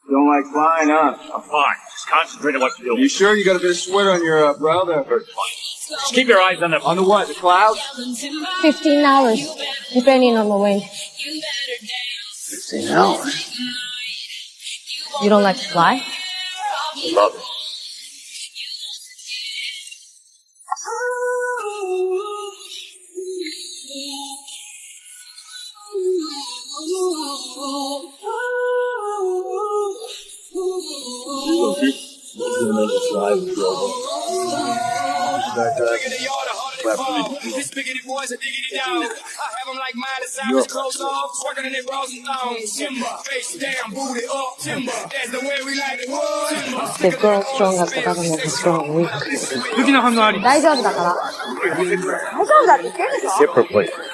Don't like flying, huh? I'm fine. Just concentrate on what you're doing. You sure you got a bit of sweat on your brow there? Just keep your eyes on the... On the what? The clouds? 15 hours, depending on the wind. 15 hours? You don't like to fly? Love it. This biggity boys are diggity down. I have them like Miley Cyrus, clothes off, twerking in their bras and thongs. Timber, face down, booty up, timber. That's the way we like it. Timber. The girl strong as the government is strong weak. 大丈夫だから。大丈夫だって言ってるでしょ Hip replacement.